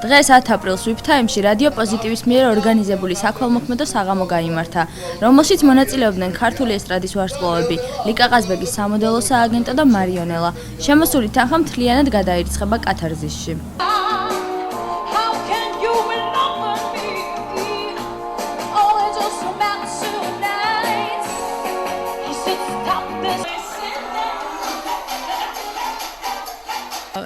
დღეს 10 აპრილს ვიფ-თაიმში რადიო პოზიტივის მიერ ორგანიზებული საქველმოქმედო საღამო გაიმართა, რომელშიც მონაწილეობდნენ ქართული ესტრადის ვარსკვლავები, ლიკა ყაზბეგის სამოდელო სააგენტო და მარიონელა. შემოსული თანხა მთლიანად გადაირიცხება კათარზისში.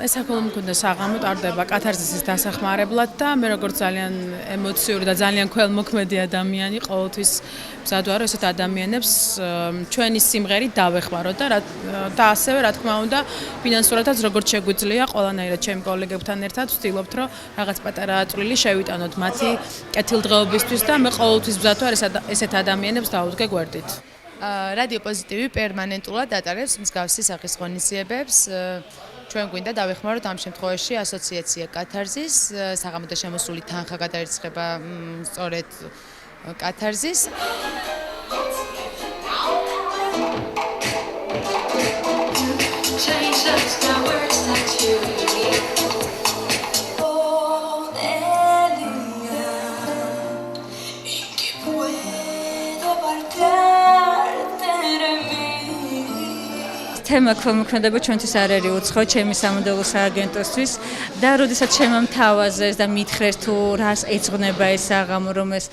ეს საქველმოქმედო საღამო ტარდება კათარზისის დასახმარებლად და მე როგორც ძალიან ემოციური და ძალიან ქველმოქმედი ადამიანი ყოველთვის მზად ვარ ესეთ ადამიანებს ჩვენი სიმღერით დავეხმაროთ და ასევე რა თქმა უნდა ფინანსურადაც როგორც შეგვიძლია ყველანაირად ჩემი კოლეგებთან ერთად ვცდილობთ რომ რაღაც პატარა წვლილი შევიტანოთ მათი კეთილდღეობისთვის და მე ყოველთვის მზად ვარ ესეთ ადამიანებს დავუდგე გვერდით. რადიო პოზიტივი პერმანენტულად ატარებს მსგავსი სახის ღონისძიებებს. ჩვენ გვინდა დავეხმაროთ ამ შემთხვევაში ასოციაცია კათარზის, საღამოდან შემოსული თანხა გადაირიცხება სწორედ კათარზის. თემა ქველმოქმედება ჩვენთვის არ არის უცხო ჩემი სამოდელო სააგენტოსთვის და როდესაც შემამთავაზეს და მითხრეს თუ რას ეძღვნება ეს საღამო რომ ეს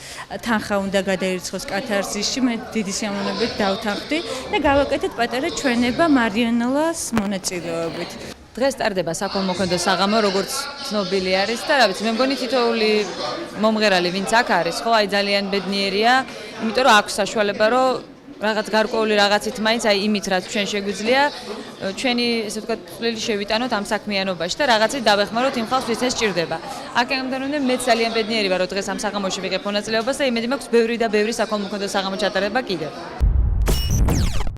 თანხა უნდა გადაირიცხოს კათარზისში მე დიდი სიამოვნებით დავთანხმდი და გავაკეთეთ პატარა ჩვენება მარიონელას მონაწილეობით. დღეს ტარდება საქველმოქმედო საღამო, როგორც ცნობილი არის და რა ვიცი, მე მგონი თითოეული მომღერალი ვინც აქ არის, ხო, აი ძალიან ბედნიერია, იმიტომ რომ აქვს საშუალება რომ რაღაც გარკვეული რაღაცით მაინც აი იმით რაც ჩვენ შეგვიძლია ჩვენი ესე ვთქვათ წვლილი შევიტანოთ ამ საქმიანობაში და რაღაცით დავეხმაროთ იმ ხალხს ვინც ეს სჭირდება. აქედან უნდა მე ძალიან ბედნიერი ვარ რომ დღეს ამ საღამოში ვიღებ მონაწილეობას და იმედი მაქვს ბევრი და ბევრი საქველმოქმედო საღამო ჩატარდება კიდევ.